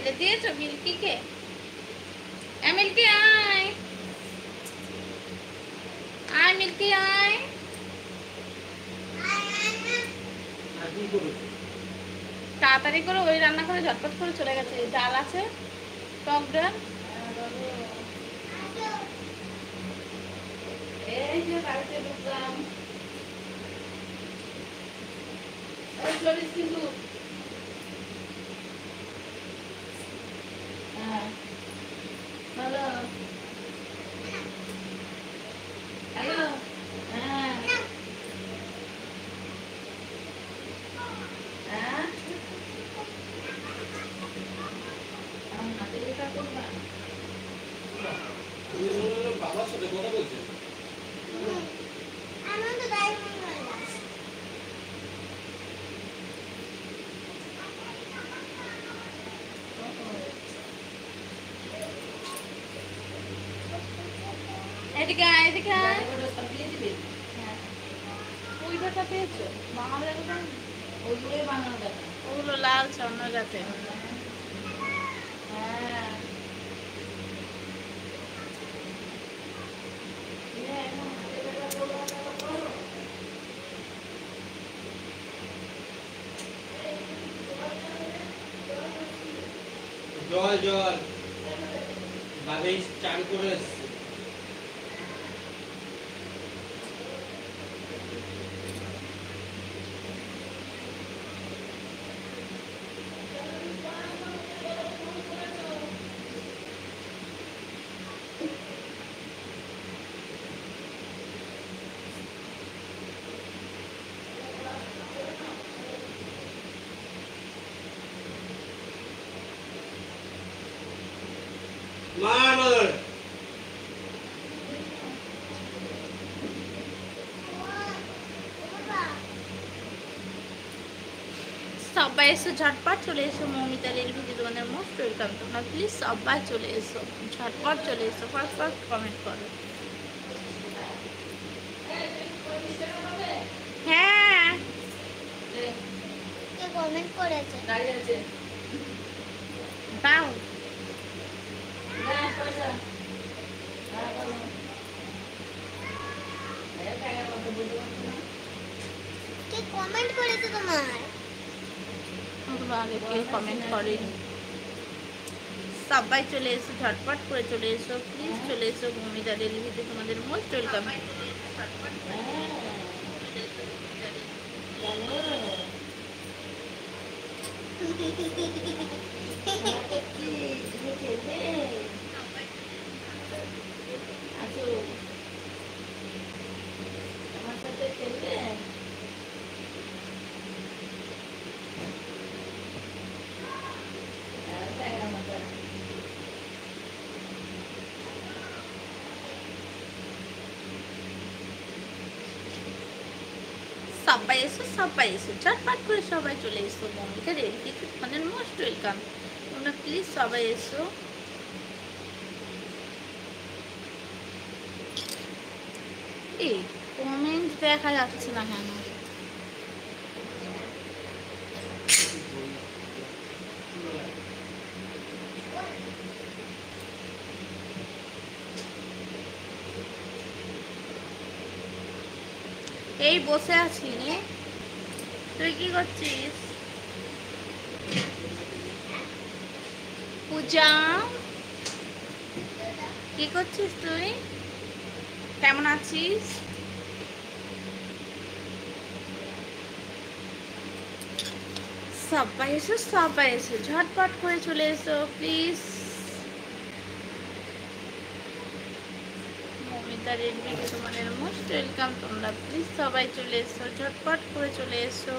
ঢেলে দিয়েছো মিল্কিকে? মিল্কি আয়, আয় মিল্কি আয়। তাড়াতাড়ি করে ওই রান্না করে ঝটপট করে চলে গেছে। ডাল আছে, টক ডাল। এই যে বাড়িতে ঢুকলাম। ওই চল্লিশ কিন্তু ভালো। হ্যালো, হ্যাঁ হ্যাঁ, আমার হাতে লেখা করবা। বাবার সাথে কথা বলছে। এদিকে আয়, এদিকে আয়। ওইটা পেয়েছো বাঙালি? ওইগুলোই বাঙালি দেখা, ওগুলো লাল স্বর্ণ যাতে। হ্যাঁ জল জল ভাবে চান করে এসছে। মার সবাই এসো ঝটপট চলে এসো। মৌমিতা রেলভিতে তোমাদের মোস্ট ওয়েলকাম। তোমরা প্লিজ সবাই চলে এসো, ঝটপট চলে এসো, ফার্স্ট ফার্স্ট কমেন্ট করো। হ্যাঁ কে কমেন্ট করেছে? দাও। কে কমেন্ট করেছে তোমার? আগে কেউ কমেন্ট করেনি। সবাই চলে এসো, ঝটপট করে চলে এসো, প্লিজ চলে এসো। মৌমিতা রেলভিতে তোমাদের মোস্ট ওয়েলকাম। আমার সাথে খেলবে? সবাই এসো, সবাই এসো, ঝটপট করে সবাই চলে এসো। মৌমিতা রেলভিতে তোমাদের মোস্ট ওয়েলকাম। তোমরা প্লিজ সবাই এসো। এই কমেন্ট দেখা যাচ্ছে না কেন? এই বসে আছি রে, তুই কি করছিস? পূজা কি করছিস তুই? কেমন আছিস? সবাই এসো, সবাই এসো, ঝটপট করে চলে এসো প্লিজ। মৌমিতা রেলভিতে তোমাদের মোস্ট ওয়েলকাম। তোমরা প্লিজ সবাই চলে এসো, ঝটপট করে চলে এসো।